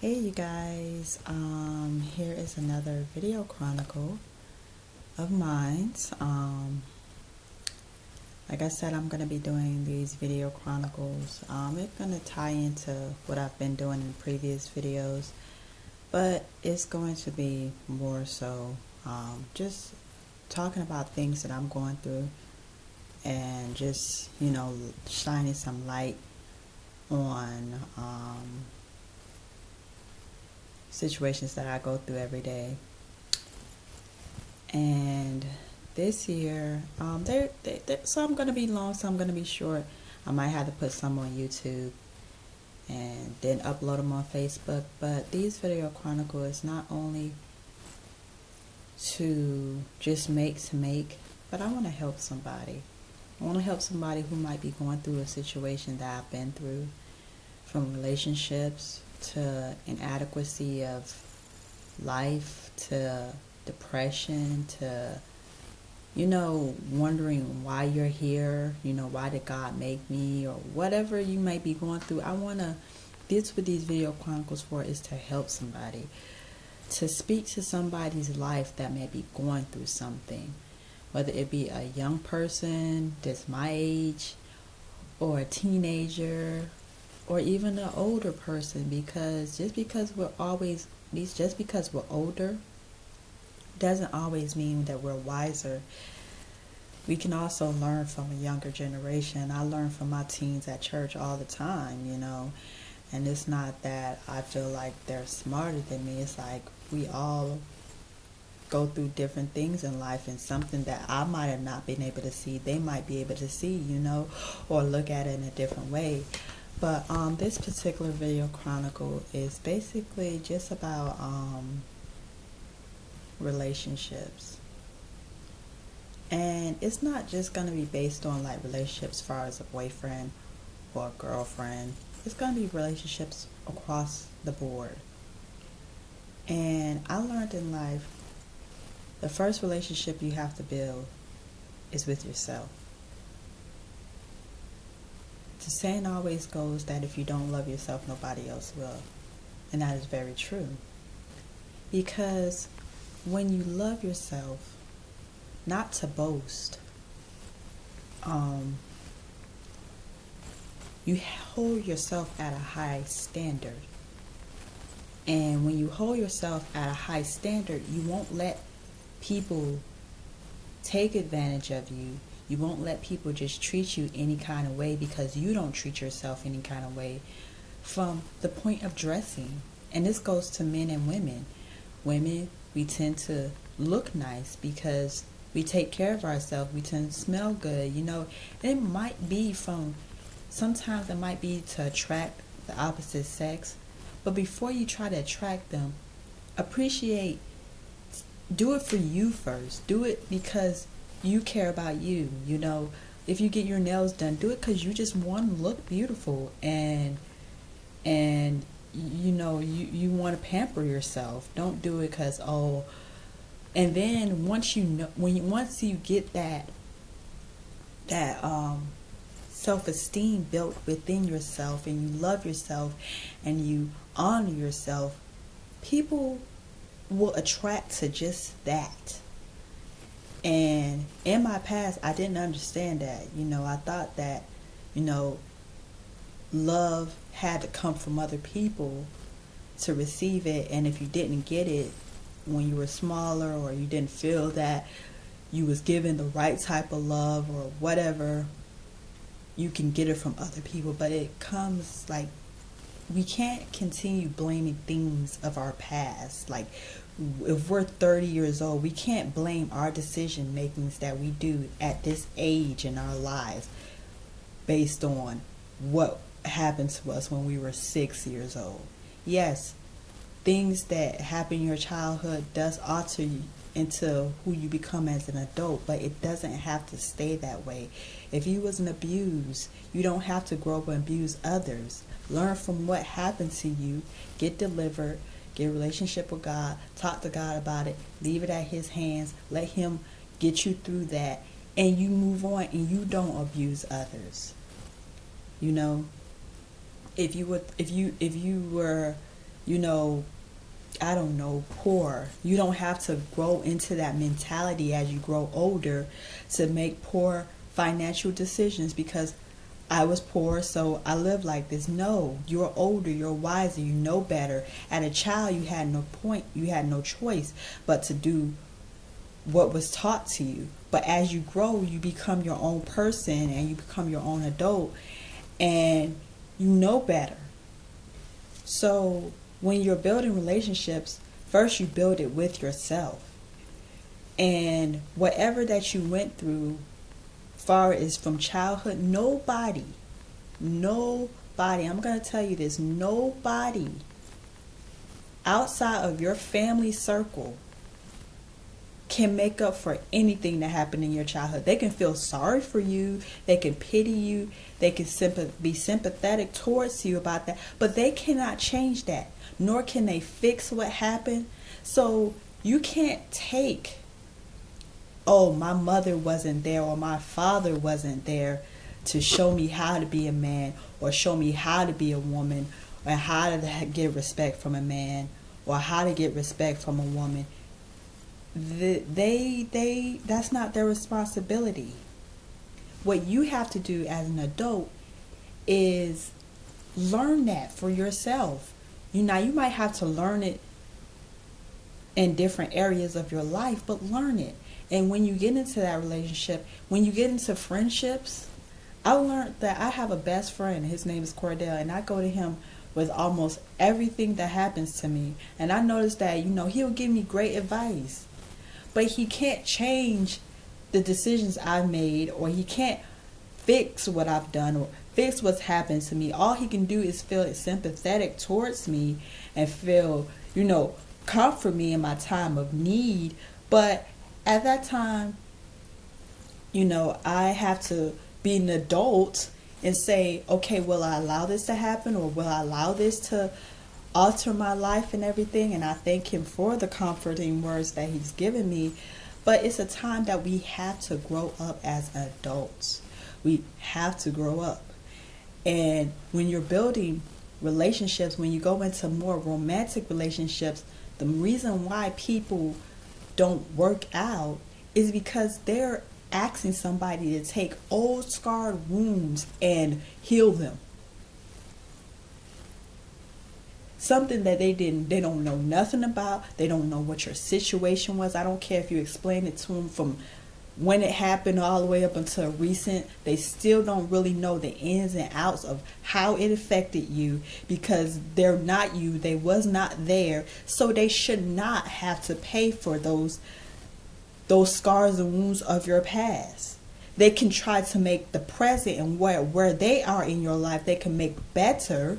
Hey you guys, here is another video chronicle of mine. Like I said, I'm going to be doing these video chronicles. It's going to tie into what I've been doing in previous videos, but it's going to be more so just talking about things that I'm going through and just, shining some light on situations that I go through every day. And this year, some going to be long, some going to be short. I might have to put some on YouTube and then upload them on Facebook. But these video chronicles is not only to just make, but I want to help somebody. I want to help somebody who might be going through a situation that I've been through, from relationships to inadequacy of life to depression to wondering why you're here, why did God make me, or whatever you might be going through. This what these video chronicles for is to help somebody, to speak to somebody's life that may be going through something, whether it be a young person that's my age or a teenager or even an older person, because just because we're older doesn't always mean that we're wiser. We can also learn from a younger generation. I learn from my teens at church all the time, and it's not that I feel like they're smarter than me. It's like we all go through different things in life, and something that I might have not been able to see, they might be able to see, or look at it in a different way. But this particular video chronicle is basically just about relationships. And it's not just going to be based on like relationships as far as a boyfriend or a girlfriend. It's going to be relationships across the board. And I learned in life, the first relationship you have to build is with yourself. The saying always goes that if you don't love yourself, nobody else will. And that is very true. Because when you love yourself, not to boast, you hold yourself at a high standard. And when you hold yourself at a high standard, you won't let people take advantage of you. You won't let people just treat you any kind of way, because you don't treat yourself any kind of way. From the point of dressing, and this goes to men and women. Women, we tend to look nice because we take care of ourselves. We tend to smell good, It might be sometimes it might be to attract the opposite sex. But before you try to attract them, do it for you first. Do it because you care about you. If you get your nails done, do it because you just want to look beautiful, and you want to pamper yourself. Don't do it because and then once you get that self-esteem built within yourself, and you love yourself and you honor yourself, people will attract to just that. And in my past, I didn't understand that. I thought that, love had to come from other people to receive it. And if you didn't get it when you were smaller, or you didn't feel that you was given the right type of love or whatever, you can get it from other people. But it comes like, we can't continue blaming things of our past. Like, if we're 30 years old, we can't blame our decision makings that we do at this age in our lives based on what happened to us when we were 6 years old. Yes, things that happen in your childhood does alter you into who you become as an adult, but it doesn't have to stay that way. If you wasn't abused, you don't have to grow up and abuse others. Learn from what happened to you, get delivered, get a relationship with God, talk to God about it, leave it at His hands, let Him get you through that, and you move on, and you don't abuse others. If you were you know, I don't know, poor. You don't have to grow into that mentality as you grow older to make poor financial decisions because I was poor, so I live like this. No, you're older, you're wiser, you know better. As a child, you had no choice but to do what was taught to you. But as you grow, you become your own person and you become your own adult and you know better. So when you're building relationships, first you build it with yourself. And whatever that you went through, far as from childhood, nobody, I'm going to tell you this, nobody outside of your family circle can make up for anything that happened in your childhood. They can feel sorry for you, they can pity you, they can be sympathetic towards you about that, but they cannot change that, nor can they fix what happened. So you can't take, oh, my mother wasn't there or my father wasn't there to show me how to be a man or show me how to be a woman or how to get respect from a man or how to get respect from a woman. That's not their responsibility. What you have to do as an adult is learn that for yourself. You might have to learn it in different areas of your life, but learn it. And when you get into that relationship, when you get into friendships, I learned that I have a best friend. His name is Cordell, and I go to him with almost everything that happens to me. And I noticed that, he'll give me great advice. But he can't change the decisions I've made, or he can't fix what I've done or fix what's happened to me. All he can do is feel sympathetic towards me and feel, comfort me in my time of need. But at that time, I have to be an adult and say, okay, will I allow this to happen, or will I allow this to alter my life and everything? And I thank him for the comforting words that he's given me. But it's a time that we have to grow up as adults. We have to grow up. And when you're building relationships, when you go into more romantic relationships, the reason why people don't work out is because they're asking somebody to take old scarred wounds and heal them. Something that they don't know nothing about. They don't know what your situation was. I don't care if you explain it to them from when it happened all the way up until recent. They still don't really know the ins and outs of how it affected you, because they're not you. They was not there. So they should not have to pay for those scars and wounds of your past. They can try to make the present and where they are in your life, they can make better.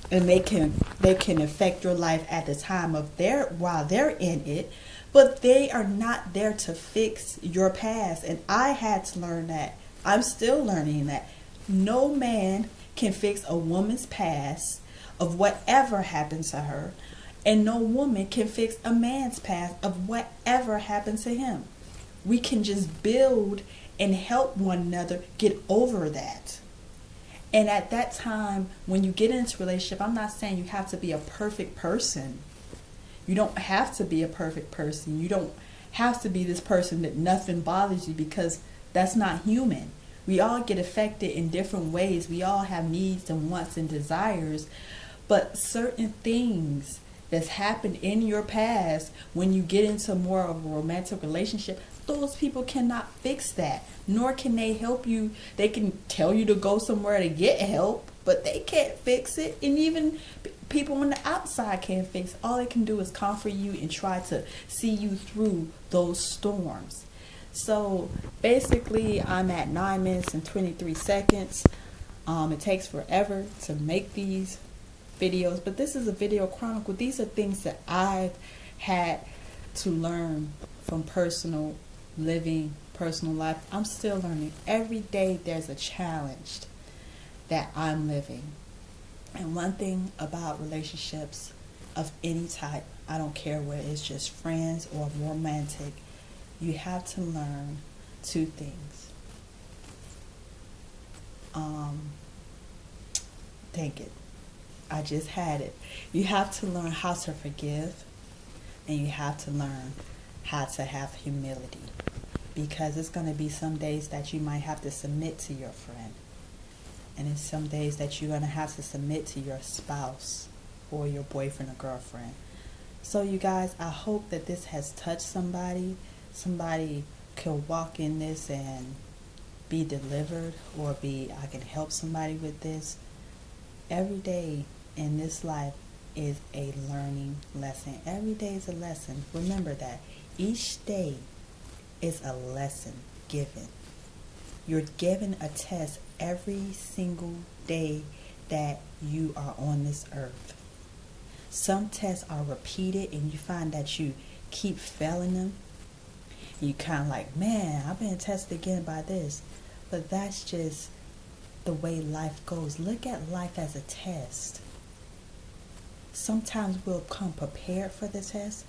And they can affect your life at the time of while they're in it, but they are not there to fix your past. And I had to learn that. I'm still learning that. No man can fix a woman's past of whatever happened to her, and no woman can fix a man's past of whatever happened to him. We can just build and help one another get over that. And at that time, when you get into a relationship, I'm not saying you have to be a perfect person. You don't have to be a perfect person. You don't have to be this person that nothing bothers you, because that's not human. We all get affected in different ways. We all have needs and wants and desires. But certain things that's happened in your past, when you get into more of a romantic relationship, those people cannot fix that, nor can they help you. They can tell you to go somewhere to get help, but they can't fix it. And even people on the outside can't fix it. All they can do is comfort you and try to see you through those storms. So basically, I'm at 9 minutes and 23 seconds. It takes forever to make these videos, but this is a video chronicle. These are things that I've had to learn from personal living, personal life. I'm still learning. Every day there's a challenge that I'm living. And one thing about relationships of any type, I don't care whether it's just friends or romantic, you have to learn two things. Dang it. I just had it. You have to learn how to forgive, and you have to learn how to have humility. Because it's going to be some days that you might have to submit to your friend. And it's some days that you're going to have to submit to your spouse or your boyfriend or girlfriend. So you guys, I hope that this has touched somebody. Somebody could walk in this and be delivered, or I can help somebody with this. Every day in this life is a learning lesson. Every day is a lesson. Remember that. Each day is a lesson given. You're given a test every single day that you are on this earth. Some tests are repeated and you find that you keep failing them. You kind of like, man, I've been tested again by this. But that's just the way life goes. Look at life as a test. Sometimes we'll come prepared for the test,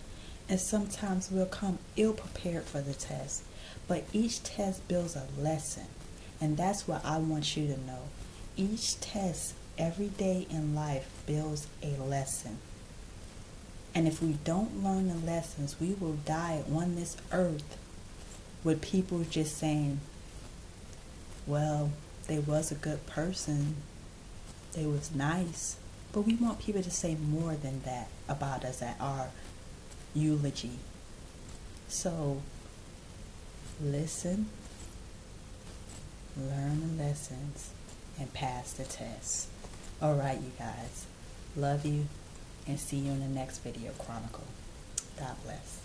and sometimes we'll come ill-prepared for the test. But each test builds a lesson, and that's what I want you to know. Each test, every day in life, builds a lesson. And if we don't learn the lessons, we will die on this earth with people just saying, well, they was a good person, they was nice. But we want people to say more than that about us at our eulogy. So, listen, learn the lessons, and pass the test. Alright, you guys. Love you, and see you in the next video chronicle. God bless.